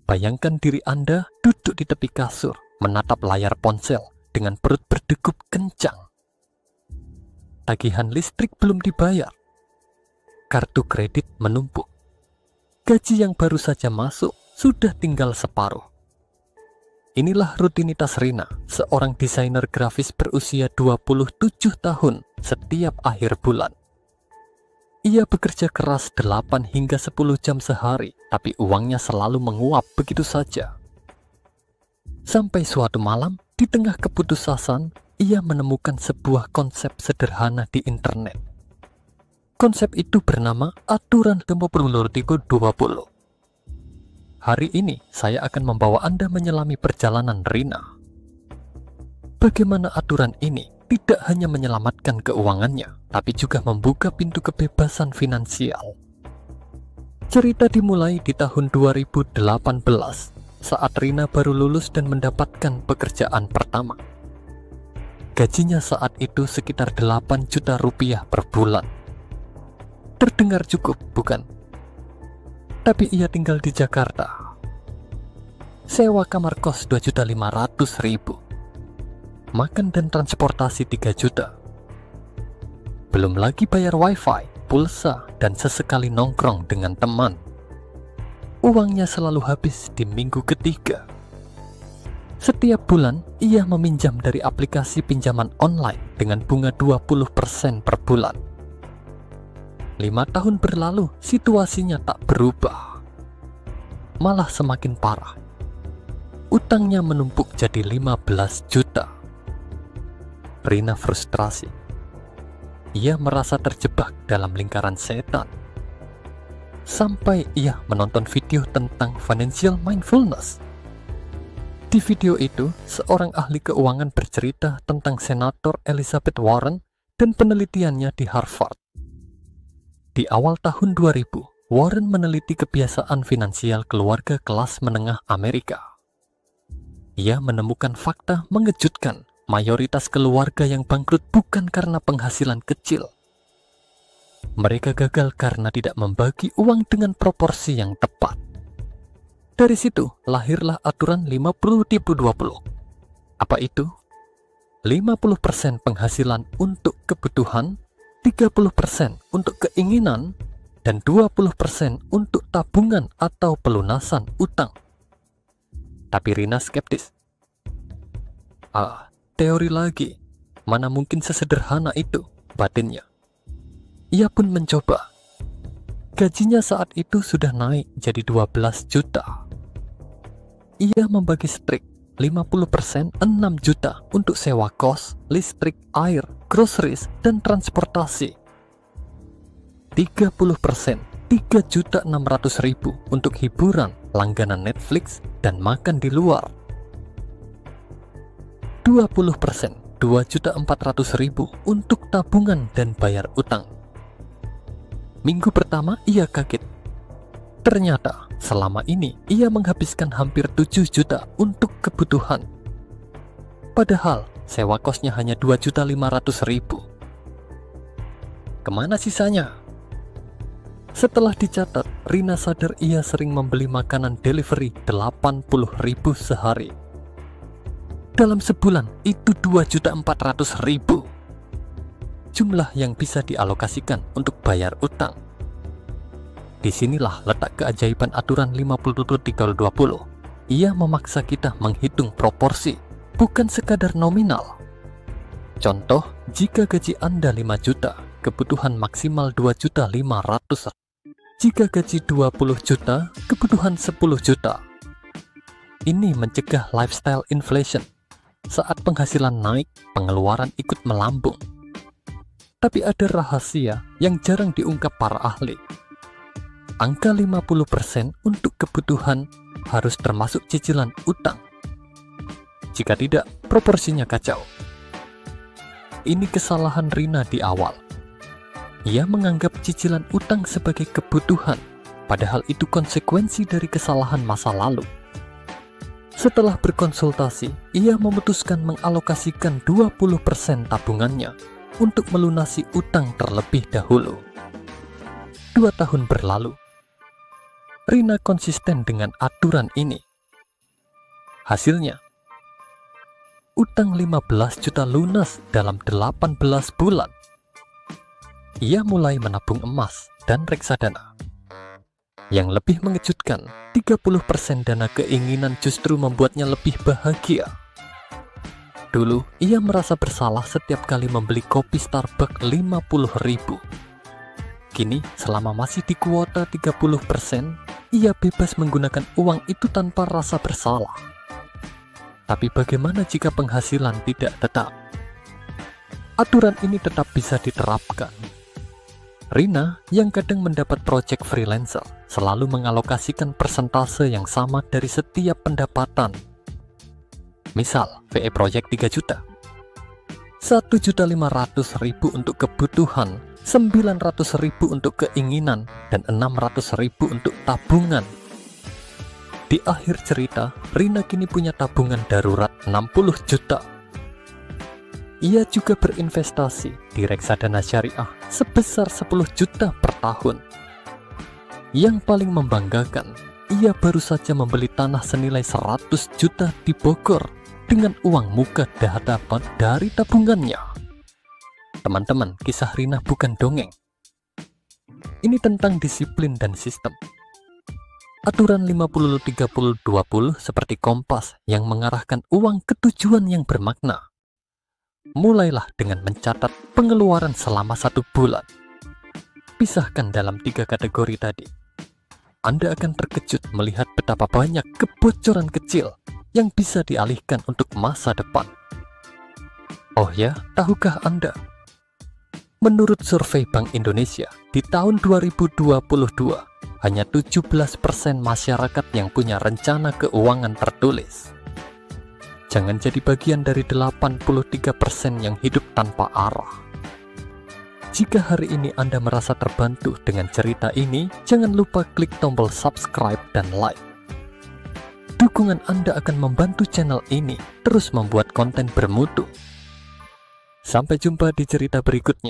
Bayangkan diri Anda duduk di tepi kasur, menatap layar ponsel dengan perut berdegup kencang. Tagihan listrik belum dibayar. Kartu kredit menumpuk. Gaji yang baru saja masuk sudah tinggal separuh. Inilah rutinitas Rina, seorang desainer grafis berusia 27 tahun setiap akhir bulan. Ia bekerja keras 8 hingga 10 jam sehari, tapi uangnya selalu menguap begitu saja. Sampai suatu malam, di tengah keputusasaan, ia menemukan sebuah konsep sederhana di internet. Konsep itu bernama Aturan Demografiko 20. Hari ini, saya akan membawa Anda menyelami perjalanan Rina. Bagaimana aturan ini tidak hanya menyelamatkan keuangannya, tapi juga membuka pintu kebebasan finansial. Cerita dimulai di tahun 2018, saat Rina baru lulus dan mendapatkan pekerjaan pertama. Gajinya saat itu sekitar 8 juta rupiah per bulan. Terdengar cukup, bukan? Tapi ia tinggal di Jakarta. Sewa kamar kos 2.500.000. Makan dan transportasi 3 juta. Belum lagi bayar wifi, pulsa, dan sesekali nongkrong dengan teman. Uangnya selalu habis di minggu ketiga. Setiap bulan, ia meminjam dari aplikasi pinjaman online dengan bunga 20% per bulan. 5 tahun berlalu, situasinya tak berubah. Malah semakin parah. Utangnya menumpuk jadi 15 juta. Rina frustrasi. Ia merasa terjebak dalam lingkaran setan. Sampai ia menonton video tentang financial mindfulness. Di video itu, seorang ahli keuangan bercerita tentang Senator Elizabeth Warren dan penelitiannya di Harvard. Di awal tahun 2000, Warren meneliti kebiasaan finansial keluarga kelas menengah Amerika. Ia menemukan fakta mengejutkan. Mayoritas keluarga yang bangkrut bukan karena penghasilan kecil. Mereka gagal karena tidak membagi uang dengan proporsi yang tepat. Dari situ lahirlah aturan 50-20. Apa itu? 50% penghasilan untuk kebutuhan, 30% untuk keinginan, dan 20% untuk tabungan atau pelunasan utang. Tapi Rina skeptis. Teori lagi, mana mungkin sesederhana itu, batinnya. Ia pun mencoba. Gajinya saat itu sudah naik jadi 12 juta. Ia membagi strik 50% 6 juta untuk sewa kos, listrik, air, groceries, dan transportasi. 30% 3.600.000 untuk hiburan, langganan Netflix, dan makan di luar. 20% 2.400.000 untuk tabungan dan bayar utang. Minggu pertama ia kaget. Ternyata selama ini ia menghabiskan hampir 7 juta untuk kebutuhan. Padahal sewa kosnya hanya 2.500.000. Kemana sisanya? Setelah dicatat, Rina sadar ia sering membeli makanan delivery 80.000 sehari. Dalam sebulan itu 2.400.000. Jumlah yang bisa dialokasikan untuk bayar utang. Disinilah letak keajaiban aturan 50-30-20. Ia memaksa kita menghitung proporsi, bukan sekadar nominal. Contoh, jika gaji Anda 5 juta, kebutuhan maksimal 2.500.000. Jika gaji 20 juta, kebutuhan 10 juta. Ini mencegah lifestyle inflation. Saat penghasilan naik, pengeluaran ikut melambung. Tapi ada rahasia yang jarang diungkap para ahli. Angka 50% untuk kebutuhan harus termasuk cicilan utang. Jika tidak, proporsinya kacau. Ini kesalahan Rina di awal. Ia menganggap cicilan utang sebagai kebutuhan, padahal itu konsekuensi dari kesalahan masa lalu. Setelah berkonsultasi, ia memutuskan mengalokasikan 20% tabungannya untuk melunasi utang terlebih dahulu. 2 tahun berlalu. Rina konsisten dengan aturan ini. Hasilnya, utang 15 juta lunas dalam 18 bulan. Ia mulai menabung emas dan reksadana. Yang lebih mengejutkan, 30% dana keinginan justru membuatnya lebih bahagia. Dulu, ia merasa bersalah setiap kali membeli kopi Starbucks 50.000. Kini, selama masih di kuota 30%, ia bebas menggunakan uang itu tanpa rasa bersalah. Tapi bagaimana jika penghasilan tidak tetap? Aturan ini tetap bisa diterapkan. Rina, yang kadang mendapat proyek freelancer, selalu mengalokasikan persentase yang sama dari setiap pendapatan. Misal, VE proyek 3 juta. 1.500.000 untuk kebutuhan, 900.000 untuk keinginan, dan 600.000 untuk tabungan. Di akhir cerita, Rina kini punya tabungan darurat 60 juta. Ia juga berinvestasi di reksadana syariah sebesar 10 juta per tahun. Yang paling membanggakan, ia baru saja membeli tanah senilai 100 juta di Bogor dengan uang muka dapat dari tabungannya. Teman-teman, kisah Rina bukan dongeng. Ini tentang disiplin dan sistem. Aturan 50-30-20 seperti kompas yang mengarahkan uang ke tujuan yang bermakna. Mulailah dengan mencatat pengeluaran selama 1 bulan. Pisahkan dalam 3 kategori tadi. Anda akan terkejut melihat betapa banyak kebocoran kecil yang bisa dialihkan untuk masa depan. Oh ya, tahukah Anda? Menurut survei Bank Indonesia, di tahun 2022, hanya 17% masyarakat yang punya rencana keuangan tertulis. Jangan jadi bagian dari 83% yang hidup tanpa arah. Jika hari ini Anda merasa terbantu dengan cerita ini, jangan lupa klik tombol subscribe dan like. Dukungan Anda akan membantu channel ini terus membuat konten bermutu. Sampai jumpa di cerita berikutnya.